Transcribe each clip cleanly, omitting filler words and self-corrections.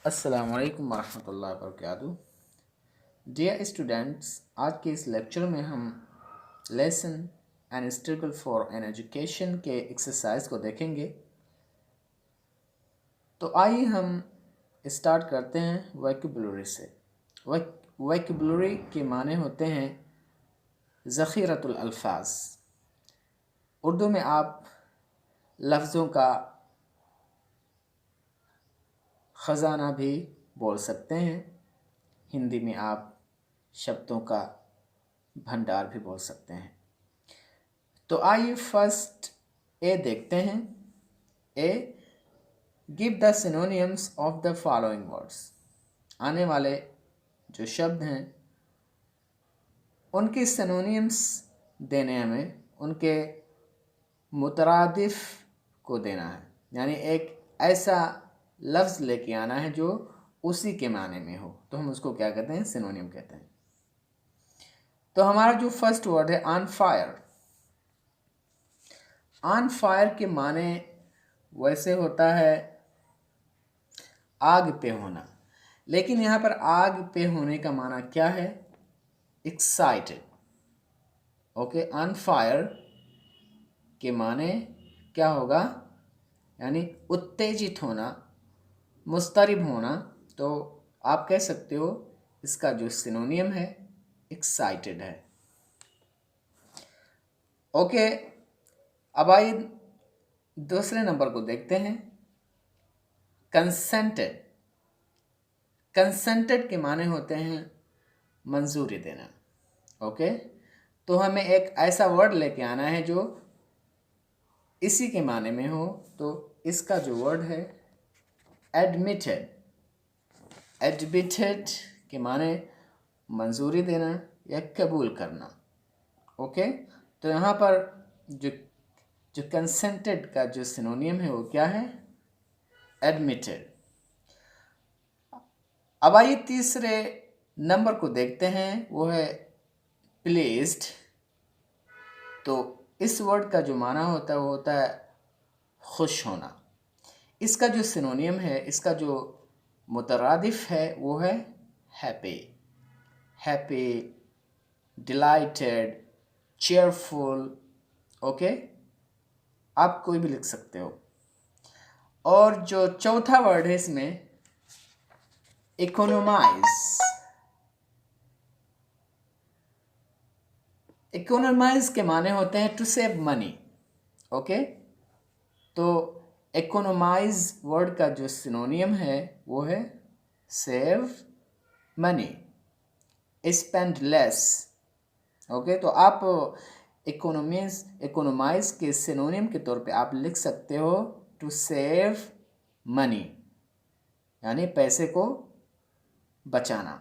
अस्सलाम वालेकुम रहमतुल्लाहि व बरकातुहू। डियर स्टूडेंट्स, आज के इस लेक्चर में हम lesson and struggle for an education के एक्सरसाइज को देखेंगे। तो आइए हम स्टार्ट करते हैं वोकैबुलरी से। वोकैबुलरी के माने होते हैं ज़ख़ीरतुल अल्फाज। उर्दू में आप लफ्ज़ों का ख़जाना भी बोल सकते हैं। हिंदी में आप शब्दों का भंडार भी बोल सकते हैं। तो आइए फर्स्ट ए देखते हैं। A, give the synonyms of the following words. आने वाले जो शब्द हैं उनके सिनोनिम्स देने हमें, उनके मुतरादिफ को देना है, यानी एक ऐसा लफ्ज़ लेके आना है जो उसी के माने में हो, तो हम उसको क्या कहते हैं? सिनोनिम कहते हैं। तो हमारा जो फर्स्ट वर्ड है ऑन फायर। ऑन फायर के माने वैसे होता है आग पे होना, लेकिन यहाँ पर आग पे होने का माना क्या है? एक्साइटेड। ओके, ऑन फायर के माने क्या होगा? यानी उत्तेजित होना, मुस्तरिब होना। तो आप कह सकते हो इसका जो सिनोनियम है एक्साइटेड है। ओके, अब आइए दूसरे नंबर को देखते हैं, कंसेंटेड। कंसेंटेड के माने होते हैं मंजूरी देना। ओके, तो हमें एक ऐसा वर्ड लेके आना है जो इसी के माने में हो। तो इसका जो वर्ड है एडमिटेड। एडमिटेड के माने मंजूरी देना या कबूल करना। ओके, तो यहाँ पर जो कंसेंटेड का जो सिनोनियम है वो क्या है? एडमिटेड। अब आइए तीसरे नंबर को देखते हैं, वो है प्लीज्ड। तो इस वर्ड का जो माना होता है वो होता है खुश होना। इसका जो सिनोनियम है, इसका जो मुतरादिफ है वो है happy. Happy, dilated, cheerful. Okay, आप कोई भी लिख सकते हो। और जो चौथा वर्ड है इसमें इकोनोमाइज। इकोनोमाइज के माने होते हैं टू सेव मनी। ओके, तो इकोनोमाइज वर्ड का जो सिनोनियम है वो है save money, spend less. Okay, तो आप इकोनोमाइज के सिनोनियम के तौर पे आप लिख सकते हो टू सेव मनी, यानी पैसे को बचाना।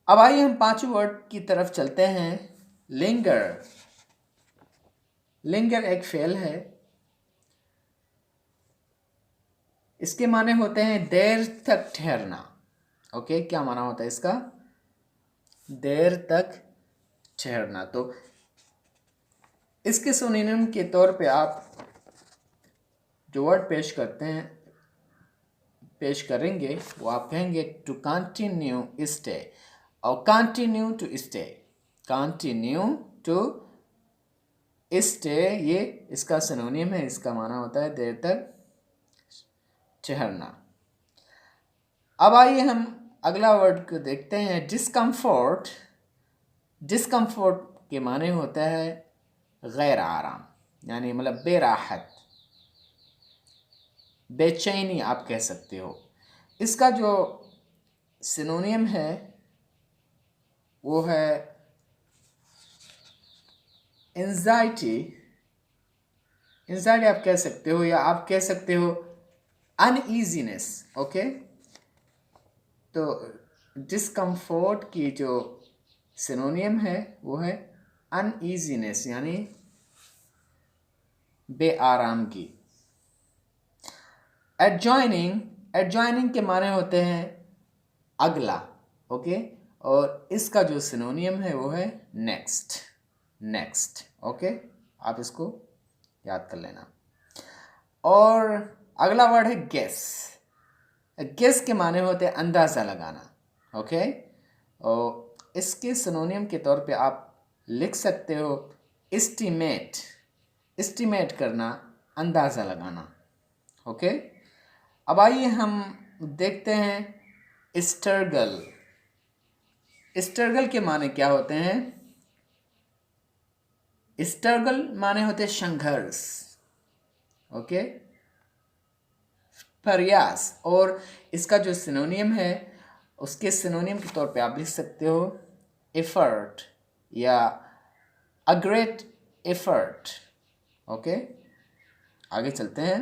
अब आइए हम पांचवें वर्ड की तरफ चलते हैं, लिंगर। लिंगर एक फेल है। इसके माने होते हैं देर तक ठहरना। ओके, क्या माना होता है इसका? देर तक ठहरना। तो इसके सिनोनिम के तौर पे आप जो वर्ड पेश करेंगे वो आप कहेंगे टू कंटिन्यू स्टे। और continue to stay, continue to stay, ये इसका सिनोनिम है। इसका माना होता है देर तक ठहरना। अब आइए हम अगला वर्ड को देखते हैं, डिस्कम्फोर्ट। डिस्कम्फोर्ट के माने होता है गैर आराम, यानी मतलब बेराहत, बेचैनी आप कह सकते हो। इसका जो सिनोनियम है वो है एंजाइटी। एंजाइटी आप कह सकते हो, या आप कह सकते हो अनईजीनेस। ओके, तो डिस्कम्फोर्ट की जो सिनोनियम है वो है अनईजीनेस, यानी बेआरामगी। एडजॉइनिंग। एडजॉइनिंग के माने होते हैं अगला। ओके, और इसका जो सिनोनियम है वो है नेक्स्ट। नेक्स्ट। ओके, आप इसको याद कर लेना। और अगला वर्ड है गेस। गेस के माने होते हैं अंदाज़ा लगाना। ओके, और इसके सिनोनियम के तौर पे आप लिख सकते हो एस्टीमेट। एस्टीमेट करना, अंदाज़ा लगाना। ओके, अब आइए हम देखते हैं स्ट्रगल। स्ट्रगल के माने क्या होते हैं? स्ट्रगल माने होते हैं संघर्ष। ओके, प्रयास। और इसका जो सिनोनियम है, उसके सिनोनियम के तौर पे आप लिख सकते हो एफर्ट या अ ग्रेट एफर्ट। ओके, आगे चलते हैं।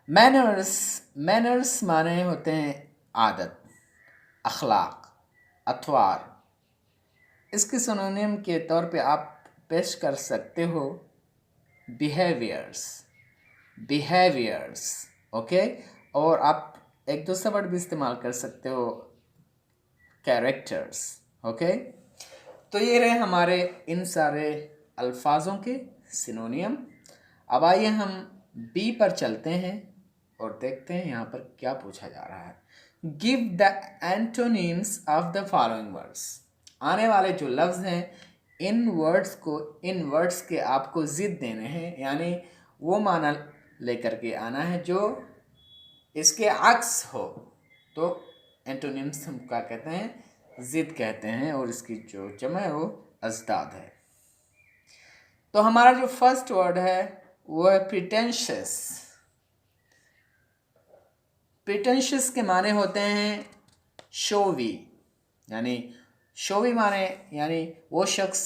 मैनर्स। मैनर्स माने होते हैं आदत, अखलाक, अथवार। इसके सिनोनियम के तौर पे आप पेश कर सकते हो बिहेवियर्स। बिहेवियर्स। ओके, और आप एक दूसरा वर्ड भी इस्तेमाल कर सकते हो कैरेक्टर्स। ओके, तो ये रहे हमारे इन सारे अल्फाजों के सिनोनियम। अब आइए हम बी पर चलते हैं और देखते हैं यहाँ पर क्या पूछा जा रहा है। Give the antonyms of the following words. आने वाले जो लफ्ज़ हैं, इन वर्ड्स के आपको ज़िद देने हैं, यानी वो माना लेकर के आना है जो इसके अक्स हो। तो एंटोनिम्स हम क्या कहते हैं? ज़िद कहते हैं, और इसकी जो जमा है वो अज़दाद है। तो हमारा जो फर्स्ट वर्ड है वो है प्रिटेंशियस। प्रिटेंशियस के माने होते हैं शोवी। यानी शोवी माने यानी वो शख्स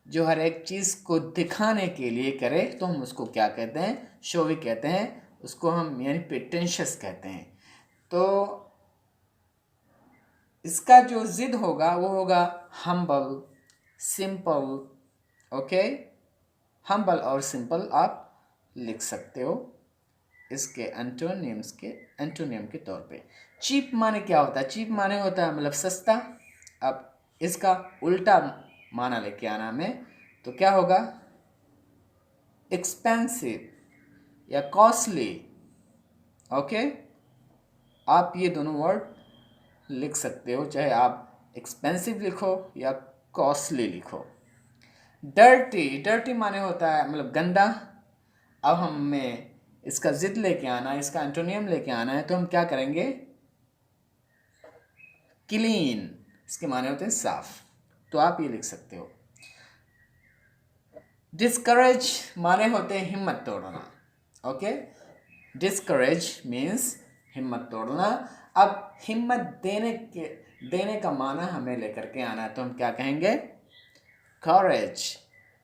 जो हर एक चीज़ को दिखाने के लिए करे, तो हम उसको क्या कहते हैं? शोवी कहते हैं। उसको हम यानी प्रिटेंशियस कहते हैं। तो इसका जो ज़िद होगा वो होगा हम्बल, सिंपल। ओके, हम्बल और सिंपल आप लिख सकते हो इसके एंटोनियम के तौर पे। चीप माने क्या होता है? चीप माने होता है मतलब सस्ता। अब इसका उल्टा माना लेके आना में, तो क्या होगा? एक्सपेंसिव या कॉस्टली। ओके, आप ये दोनों वर्ड लिख सकते हो, चाहे आप एक्सपेंसिव लिखो या कॉस्टली लिखो। डर्टी। डर्टी माने होता है मतलब गंदा। अब हमें इसका ज़िद लेके आना है, इसका एंटोनियम लेके आना है, तो हम क्या करेंगे? क्लीन। इसके माने होते हैं साफ। तो आप ये लिख सकते हो। डिस्करेज माने होते हैं हिम्मत तोड़ना। ओके, डिस्करेज मीन्स हिम्मत तोड़ना। अब हिम्मत देने का माना हमें लेकर के आना है, तो हम क्या कहेंगे? कॉरेज।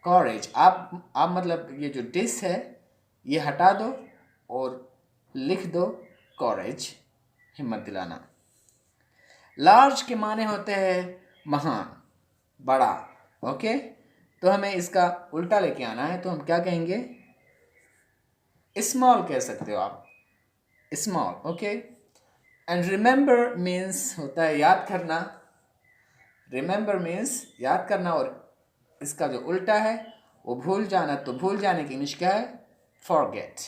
कॉरेज। आप मतलब ये जो डिस है ये हटा दो और लिख दो कॉरेज, हिम्मत दिलाना। लार्ज के माने होते हैं महान, बड़ा। ओके, तो हमें इसका उल्टा लेके आना है, तो हम क्या कहेंगे? स्मॉल कह सकते हो आप, small. Okay, and remember means होता है याद करना। रिमेंबर मीन्स याद करना, और इसका जो उल्टा है वो भूल जाना। तो भूल जाने की इंग्लिश क्या है? फॉरगेट।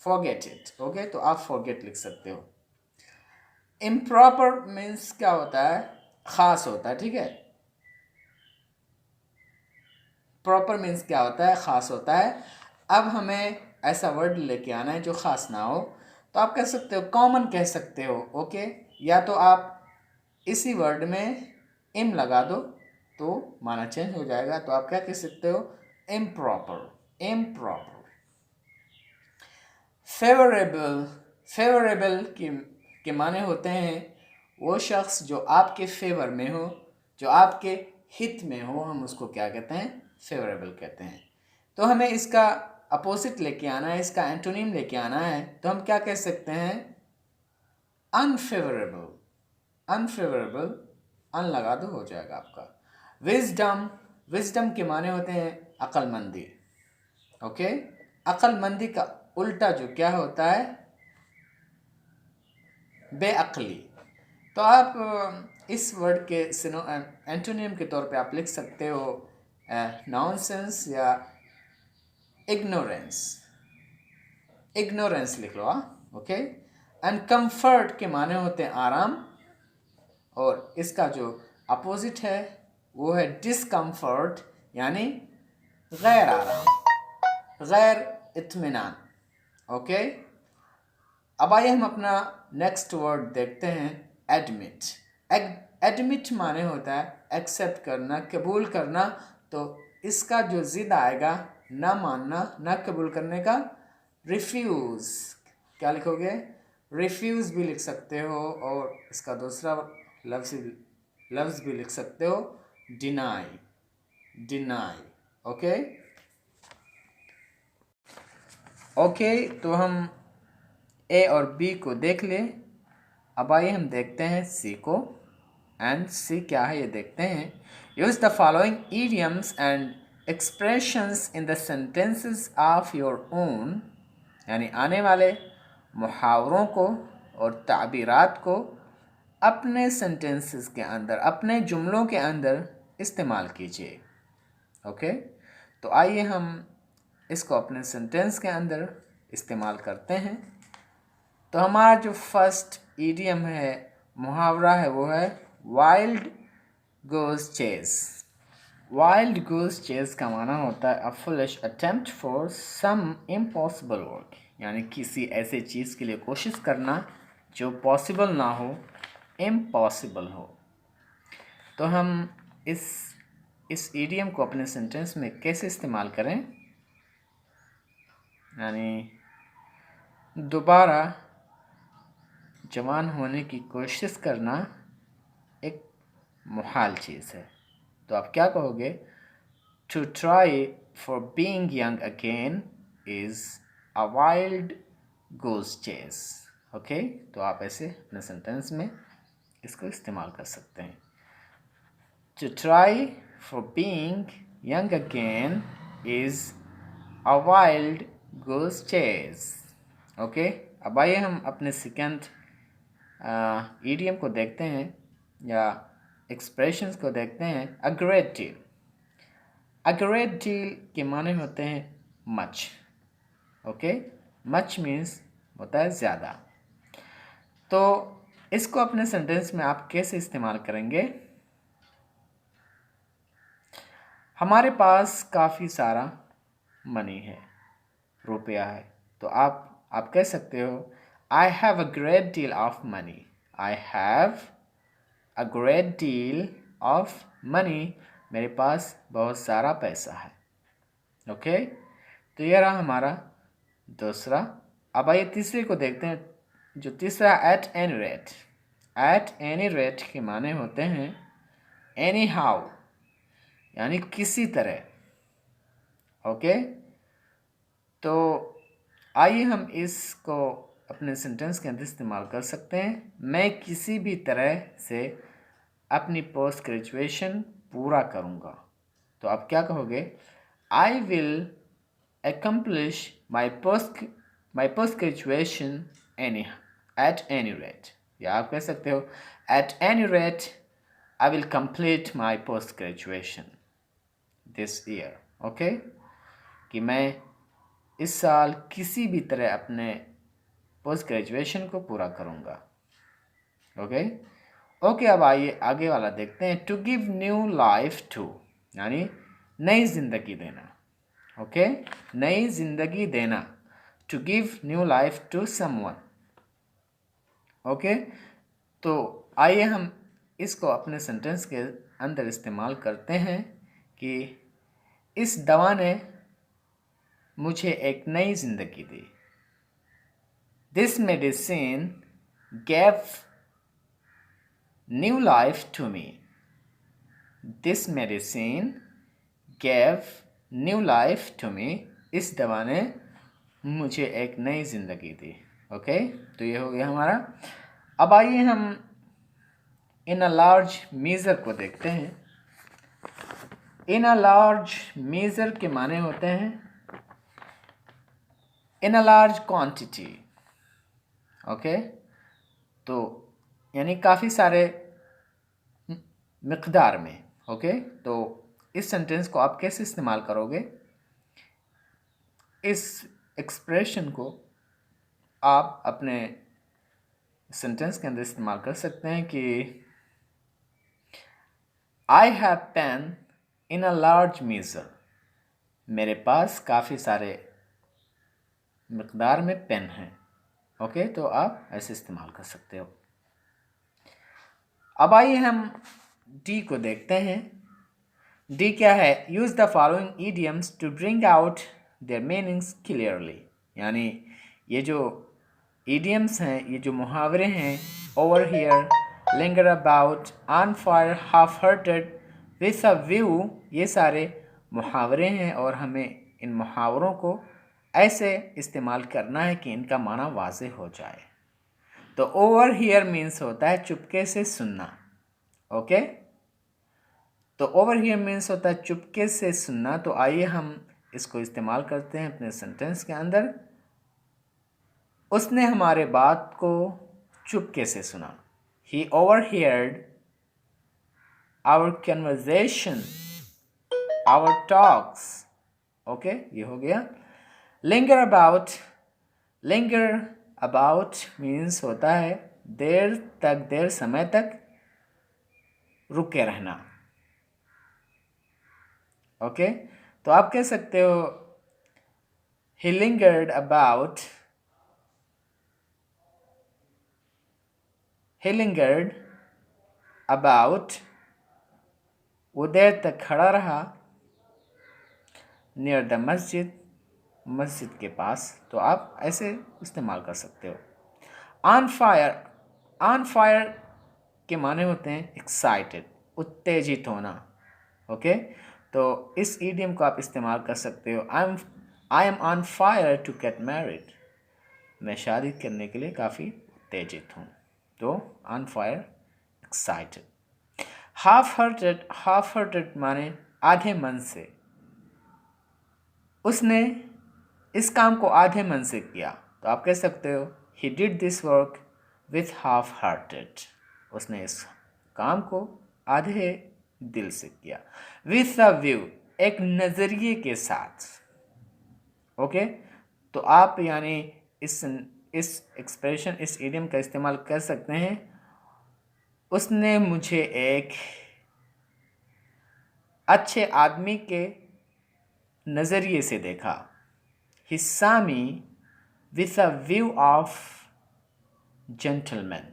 Forget it. ओके, तो आप फॉरगेट लिख सकते हो। इम्प्रॉपर मीन्स क्या होता है? ख़ास होता है। ठीक है, प्रॉपर मीन्स क्या होता है? ख़ास होता है। अब हमें ऐसा वर्ड लेके आना है जो ख़ास ना हो, तो आप कह सकते हो कॉमन कह सकते हो। ओके, या तो आप इसी वर्ड में इम लगा दो तो माना चेंज हो जाएगा। तो आप क्या कह सकते हो? इम्प्रॉपर। इम्प्रॉपर। फेवरेबल। फेवरेबल के माने होते हैं वो शख्स जो आपके फेवर में हो, जो आपके हित में हो, हम उसको क्या कहते हैं? फेवरेबल कहते हैं। तो हमें इसका अपोजिट लेके आना है, इसका एंटोनिम लेके आना है, तो हम क्या कह सकते हैं? अनफेवरेबल। अनफेवरेबल, अन लगा दो, हो जाएगा आपका। विजडम। विजडम के माने होते हैं अक्लमंदी। ओके, अक्लमंदी का उल्टा जो क्या होता है? बेअक्ली। तो आप इस वर्ड के एंटोनियम के तौर पे आप लिख सकते हो नॉनसेंस या इग्नोरेंस। इग्नोरेंस लिख लो, ओके। एंड कंफर्ट के माने होते हैं आराम, और इसका जो अपोजिट है वो है डिसकंफर्ट, यानी गैर आराम, गैर इत्मीनान, ओके। अब आइए हम अपना नेक्स्ट वर्ड देखते हैं, एडमिट। एडमिट माने होता है एक्सेप्ट करना, कबूल करना। तो इसका जो जिद आएगा ना मानना, ना कबूल करने का, रिफ्यूज़। क्या लिखोगे? रिफ्यूज़ भी लिख सकते हो, और इसका दूसरा लफ्ज़ भी लिख सकते हो, डिनाई, डिनाई, ओके। ओके, तो हम ए और बी को देख लें। अब आइए हम देखते हैं सी को। एंड सी क्या है ये देखते हैं। Use the following idioms and expressions in the sentences of your own, यानी आने वाले मुहावरों को और ताबीरात को अपने सेंटेंसेस के अंदर, अपने जुमलों के अंदर इस्तेमाल कीजिए, ओके। तो आइए हम इसको अपने सेंटेंस के अंदर इस्तेमाल करते हैं। तो हमारा जो फर्स्ट ईडियम है, मुहावरा है, वो है wild goose chase. Wild goose chase का माना होता है a foolish attempt for some impossible work, यानी किसी ऐसे चीज़ के लिए कोशिश करना जो पॉसिबल ना हो, इम्पॉसिबल हो। तो हम इस ईडियम को अपने सेंटेंस में कैसे इस्तेमाल करें, यानी दोबारा जवान होने की कोशिश करना एक मुहाल चीज़ है। तो आप क्या कहोगे? To try for being young again is a wild goose chase, okay. तो आप ऐसे अपने सेंटेंस में इसको इस्तेमाल कर सकते हैं। To try for being young again is a wild goose chase, okay. अब आइए हम अपने सेकेंड ईडियम को देखते हैं, या एक्सप्रेशंस को देखते हैं। A great deal. A great deal के माने होते हैं मच, ओके। मच मीन्स होता है ज़्यादा। तो इसको अपने सेंटेंस में आप कैसे इस्तेमाल करेंगे? हमारे पास काफ़ी सारा मनी है, रुपया है। तो आप कह सकते हो I have a great deal of money. I have a great deal of money, मेरे पास बहुत सारा पैसा है, ओके। तो ये रहा हमारा दूसरा। अब आइए तीसरे को देखते हैं। जो तीसरा, at any rate. At any rate के माने होते हैं एनी हाउ, यानी किसी तरह, ओके। तो आइए हम इसको अपने सेंटेंस के अंदर इस्तेमाल कर सकते हैं। मैं किसी भी तरह से अपनी पोस्ट ग्रेजुएशन पूरा करूँगा। तो आप क्या कहोगे? I will accomplish my post graduation at any rate, या आप कह सकते हो at any rate I will complete my post graduation this year, okay. कि मैं इस साल किसी भी तरह अपने पोस्ट ग्रेजुएशन को पूरा करूँगा, ओके। अब आइए आगे वाला देखते हैं। To give new life to, यानी नई जिंदगी देना, ओके। नई जिंदगी देना, to give new life to someone, okay. तो आइए हम इसको अपने सेंटेंस के अंदर इस्तेमाल करते हैं कि इस दवा ने मुझे एक नई जिंदगी दी। This medicine gave new life to me. This medicine gave new life to me, इस दवा ने मुझे एक नई ज़िंदगी दी, ओके। तो ये हो गया हमारा। अब आइए हम इन अ लार्ज मेजर को देखते हैं। इन अ लार्ज मेजर के माने होते हैं इन अ लार्ज क्वांटिटी, ओके। तो यानी काफ़ी सारे मिक़दार में, ओके। तो इस सेंटेंस को आप कैसे इस्तेमाल करोगे? इस एक्सप्रेशन को आप अपने सेंटेंस के अंदर इस्तेमाल कर सकते हैं कि I have pain in a large measure, मेरे पास काफ़ी सारे मिकदार में पेन हैं। ओके, तो आप ऐसे इस्तेमाल कर सकते हो। अब आइए हम डी को देखते हैं। डी क्या है? Use the following idioms to bring out their meanings clearly, यानी ये जो ईडियम्स हैं, ये जो मुहावरे हैं, over here, linger about, on fire, half hearted, with a view, ये सारे मुहावरे हैं और हमें इन मुहावरों को ऐसे इस्तेमाल करना है कि इनका माना वाज़ेह हो जाए। तो ओवर हियर मीन्स होता है चुपके से सुनना। ओके, तो ओवर हियर मीन्स होता है चुपके से सुनना। तो आइए हम इसको इस्तेमाल करते हैं अपने सेंटेंस के अंदर। उसने हमारे बात को चुपके से सुना। He overheard our conversation, our talks. Okay, ये हो गया। Linger about, linger about means होता है देर तक, देर समय तक रुके रहना। ओके, तो आप कह सकते हो he lingered about, he lingered about, वो देर तक खड़ा रहा, नियर द मस्जिद, मस्जिद के पास। तो आप ऐसे इस्तेमाल कर सकते हो। ऑन फायर, ऑन फायर के माने होते हैं एक्साइटेड, उत्तेजित होना। ओके, तो इस ईडियम को आप इस्तेमाल कर सकते हो। I am on fire to get married, मैं शादी करने के लिए काफ़ी उत्तेजित हूँ। तो on fire, excited. Half hearted, half hearted माने आधे मन से, उसने इस काम को आधे मन से किया। तो आप कह सकते हो he did this work with half hearted, उसने इस काम को आधे दिल से किया। विथ अ व्यू, एक नज़रिए के साथ। ओके, तो आप यानी इस एक्सप्रेशन, इस इडियम का इस्तेमाल कर सकते हैं। उसने मुझे एक अच्छे आदमी के नज़रिए से देखा। He saw me with a view of gentleman,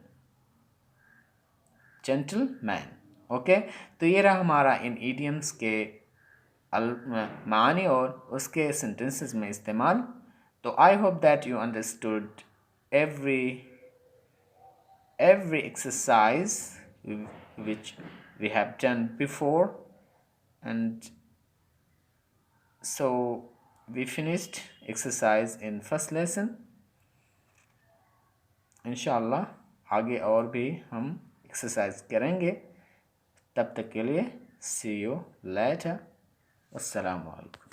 gentleman। Okay, तो ये रहा हमारा इन इडियम्स के मानी और उसके सेंटेंसेस में इस्तेमाल। तो I hope that you understood every exercise which we have done before, and so we finished exercise in first lesson। इंशाल्लाह आगे और भी हम एक्सरसाइज करेंगे। तब तक के लिए सी यू लेटर। अस्सलाम वालेकुम।